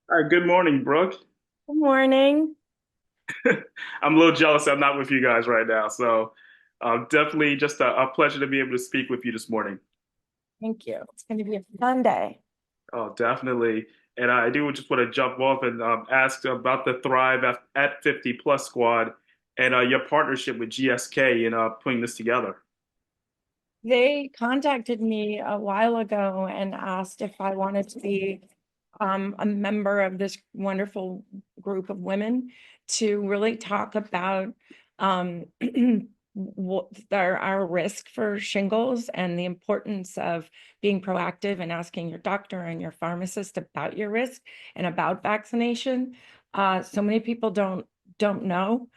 All right, good morning, Brooke. Good morning. I'm a little jealous I'm not with you guys right now. So, definitely just a pleasure to be able to speak with you this morning. Thank you. It's going to be a fun day. Oh, definitely. And I do just want to jump off and ask about the Thrive at 50 Plus Squad and your partnership with GSK in putting this together. They contacted me a while ago and asked if I wanted to be a member of this wonderful group of women to really talk about um, what our risk for shingles and the importance of being proactive and asking your doctor and your pharmacist about your risk and about vaccination. So many people don't know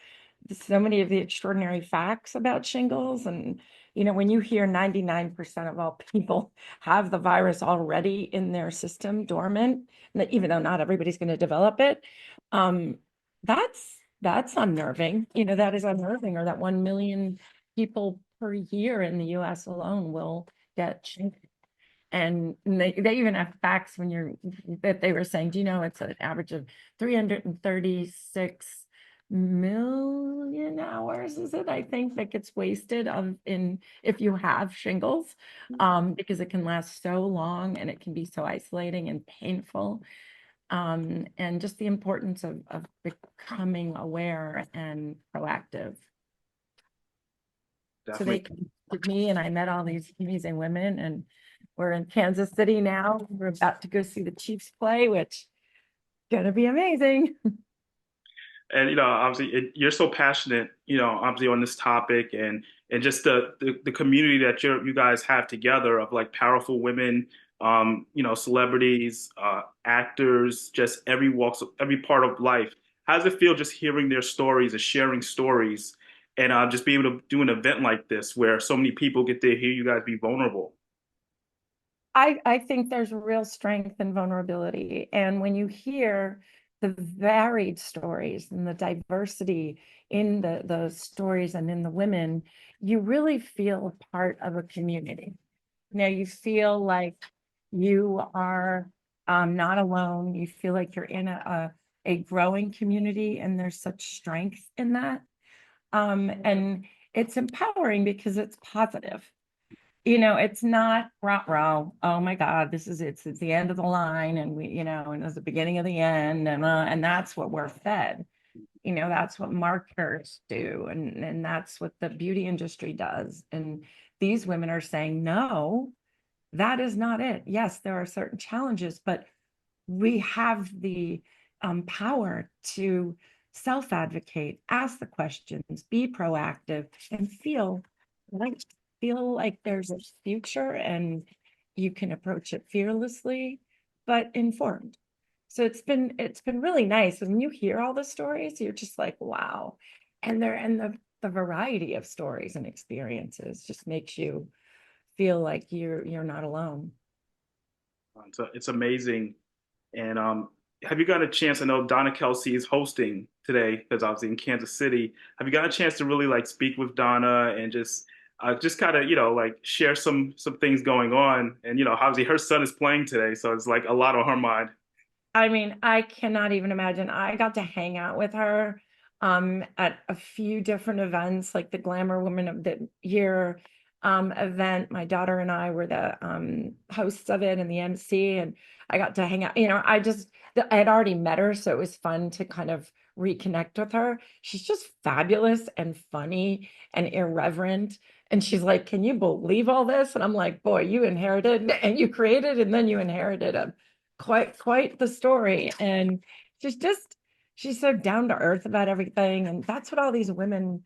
so many of the extraordinary facts about shingles. And when you hear 99% of all people have the virus already in their system dormant, even though not everybody's going to develop it, um, that's unnerving. That is unnerving. Or that 1 million people per year in the US alone will get shingles. And they even have facts that they were saying, do you know it's an average of 336 million hours, is it? I think that gets wasted in if you have shingles, because it can last so long and it can be so isolating and painful. And just the importance of becoming aware and proactive. So they Definitely. contacted me and I met all these amazing women, and we're in Kansas City now. We're about to go see the Chiefs play, which is gonna be amazing. And obviously you're so passionate, obviously on this topic and just the community that you guys have together of like powerful women, celebrities, actors, just every part of life. How does it feel just hearing their stories and sharing stories and just being able to do an event like this where so many people get to hear you guys be vulnerable? I think there's real strength and vulnerability. And when you hear the varied stories and the diversity in the stories and in the women, you really feel part of a community. You feel like you are not alone. You feel like you're in a growing community, and there's such strength in that. And it's empowering because it's positive. It's not rah-rah. Oh my God, it's the end of the line, and and it's the beginning of the end, and that's what we're fed. That's what marketers do, and that's what the beauty industry does. And these women are saying, no, that is not it. Yes, there are certain challenges, but we have the power to self-advocate, ask the questions, be proactive, and like feel like there's a future, and you can approach it fearlessly, but informed. So it's been really nice. When you hear all the stories, you're just like, wow. And the variety of stories and experiences just makes you feel like you're not alone. It's amazing. And have you got a chance? I know Donna Kelce is hosting today because I was in Kansas City. Have you got a chance to really like speak with Donna and just kind of like share some things going on? And obviously her son is playing today, so it's like a lot on her mind. I mean, I cannot even imagine. I got to hang out with her at a few different events, like the Glamour Woman of the Year event. My daughter and I were the hosts of it and the MC, and I got to hang out. I had already met her, so it was fun to kind of reconnect with her. She's just fabulous and funny and irreverent. And she's like, "Can you believe all this?" And I'm like, "Boy, you inherited and you created, and then you inherited quite the story." And she's just she's so down to earth about everything, and that's what all these women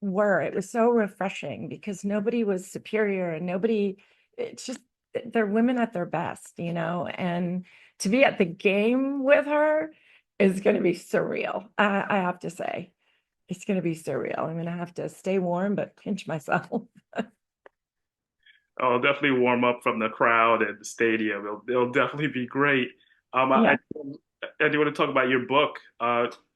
were. It was so refreshing because nobody was superior, and nobody it's just they're women at their best. And to be at the game with her is going to be surreal. I have to say, it's going to be surreal. I'm going to have to stay warm but pinch myself. I'll definitely warm up from the crowd at the stadium. It'll definitely be great. Um, I, Yeah. I do want to talk about your book.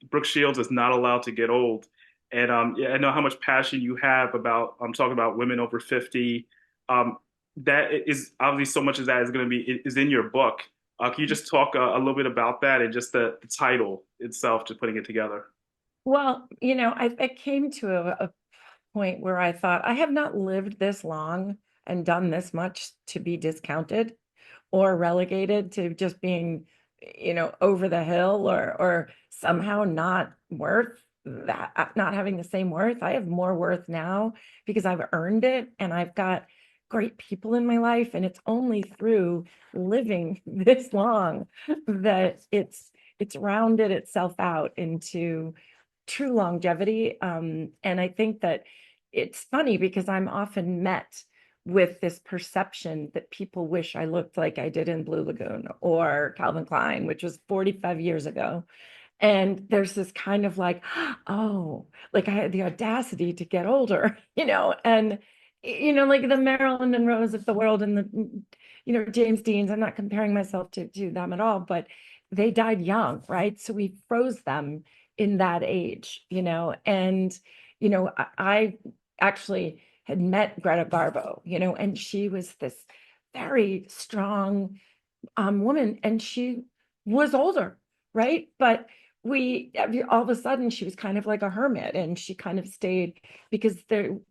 Brooke Shields is not allowed to get old, and yeah, I know how much passion you have about talking about women over 50. That is obviously so much of that is going to be is in your book. Can you just talk a little bit about that and just the title itself, just putting it together? Well, I came to a point where I thought, I have not lived this long and done this much to be discounted or relegated to just being, over the hill or somehow not worth that, not having the same worth. I have more worth now because I've earned it and I've got great people in my life. And it's only through living this long that it's rounded itself out into true longevity. And I think that it's funny because I'm often met with this perception that people wish I looked like I did in Blue Lagoon or Calvin Klein, which was 45 years ago. And there's this kind of like, oh, like I had the audacity to get older, and like the Marilyn Monroes of the world and the, James Deans. I'm not comparing myself to them at all, but they died young, right? So we froze them in that age, and I actually had met Greta Garbo, and she was this very strong woman, and she was older, right? But we all of a sudden she was kind of like a hermit, and she kind of stayed because the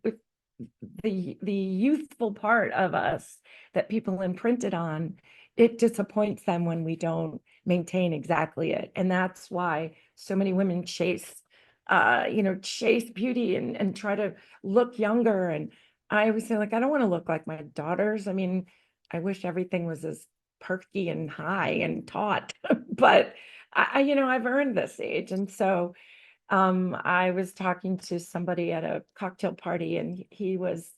youthful part of us that people imprinted on, it disappoints them when we don't maintain exactly it. And that's why so many women chase beauty and try to look younger. And I always say, like, I don't want to look like my daughters. I mean, I wish everything was as perky and high and taut, but I've earned this age. And so I was talking to somebody at a cocktail party, and he was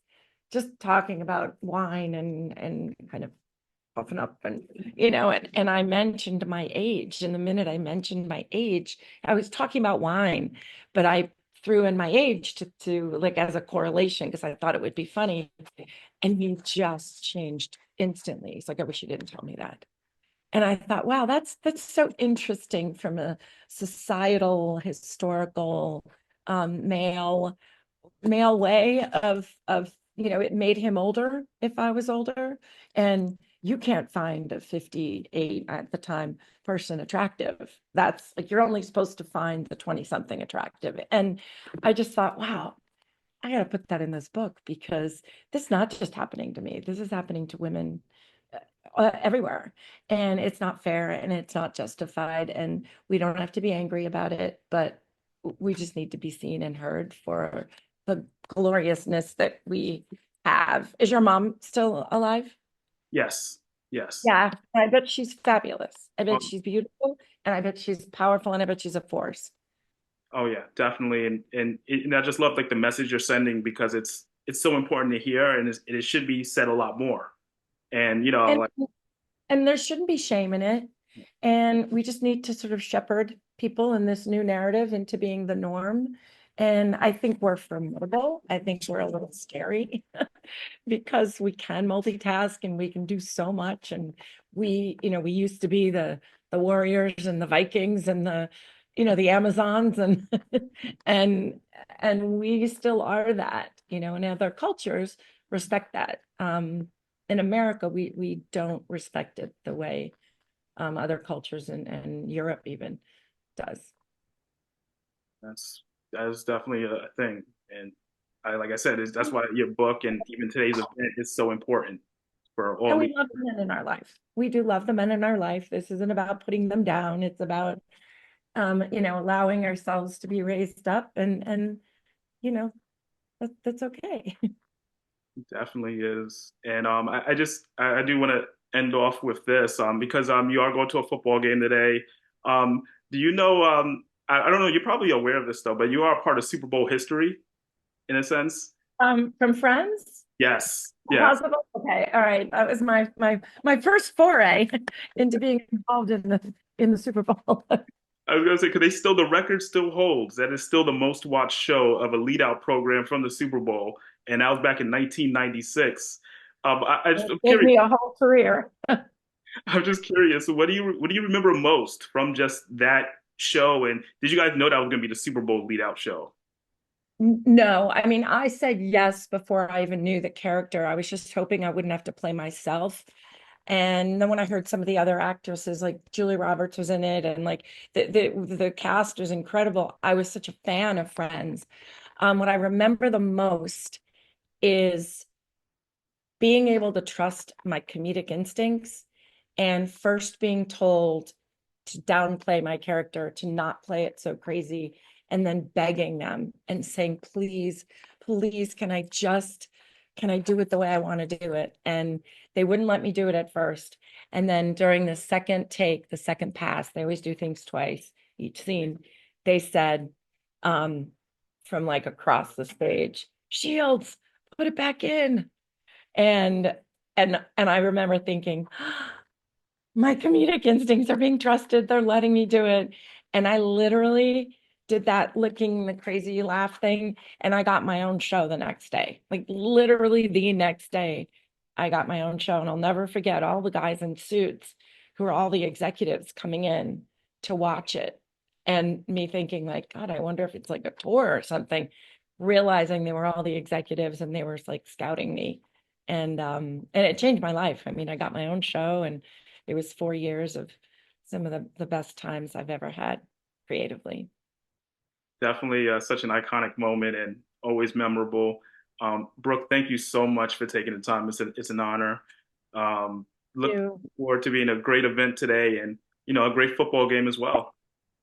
just talking about wine and kind of puffing up, and and I mentioned my age. And the minute I mentioned my age, I was talking about wine, but I threw in my age to like as a correlation because I thought it would be funny. And he just changed instantly. He's like, I wish you didn't tell me that. And I thought, wow, that's so interesting from a societal, historical, male way of it made him older if I was older. And you can't find a 58 at the time person attractive. That's like you're only supposed to find the 20 something attractive. And I just thought, wow, I got to put that in this book because this is not just happening to me. This is happening to women everywhere. And it's not fair and it's not justified. And we don't have to be angry about it, but we just need to be seen and heard for the gloriousness that we have. Is your mom still alive? Yes, yes. Yeah, I bet she's fabulous. I bet Um, she's beautiful, and I bet she's powerful, and I bet she's a force. oh yeah, definitely. And I just love like the message you're sending because it's so important to hear, and it should be said a lot more. And And like and there shouldn't be shame in it. And we just need to sort of shepherd people in this new narrative into being the norm. And I think we're formidable. I think we're a little scary because we can multitask and we can do so much. And we used to be the warriors and the Vikings and the Amazons and and and we still are that, and other cultures respect that. In America, we don't respect it the way other cultures and Europe even does. that's definitely a thing. And like I said, that's why your book and even today's event is so important for all And the. we love the men in our life. We do love the men in our life. This isn't about putting them down. It's about allowing ourselves to be raised up and you know, that's okay. Definitely is. And I do want to end off with this because you are going to a football game today. Do you know I don't know, you're probably aware of this though, but you are part of Super Bowl history in a sense. From Friends? Yes. Yes. Possible? Okay, all right. That was my first foray into being involved in the Super Bowl. I was gonna say, because the record still holds. That is still the most watched show of a lead out program from the Super Bowl, and that was back in 1996. I'm Gave curious. me a whole career. I'm just curious. What do you remember most from just that show? And did you guys know that was going to be the Super Bowl lead out show? No, I mean, I said yes before I even knew the character. I was just hoping I wouldn't have to play myself. And then when I heard some of the other actresses, like Julie Roberts was in it, and like the cast was incredible. I was such a fan of Friends. What I remember the most is being able to trust my comedic instincts and first being told to downplay my character, to not play it so crazy, and then begging them and saying, please, please, can I do it the way I want to do it? And they wouldn't let me do it at first. And then during the second take, the second pass, they always do things twice, each scene, they said, from like across the stage, Shields, put it back in. And and I remember thinking, my comedic instincts are being trusted. They're letting me do it. And I literally did that licking the crazy laugh thing. And I got my own show the next day. Like literally the next day, I got my own show. And I'll never forget all the guys in suits who are all the executives coming in to watch it. And me thinking, like, God, I wonder if it's like a tour or something, realizing they were all the executives and they were like scouting me. And it changed my life. I mean, I got my own show, and it was 4 years of some of the best times I've ever had creatively. Definitely such an iconic moment and always memorable. Brooke, thank you so much for taking the time. It's an honor. Look You. forward to being a great event today and, a great football game as well.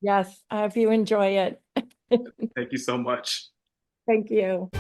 Yes, I hope you enjoy it. Thank you so much. Thank you.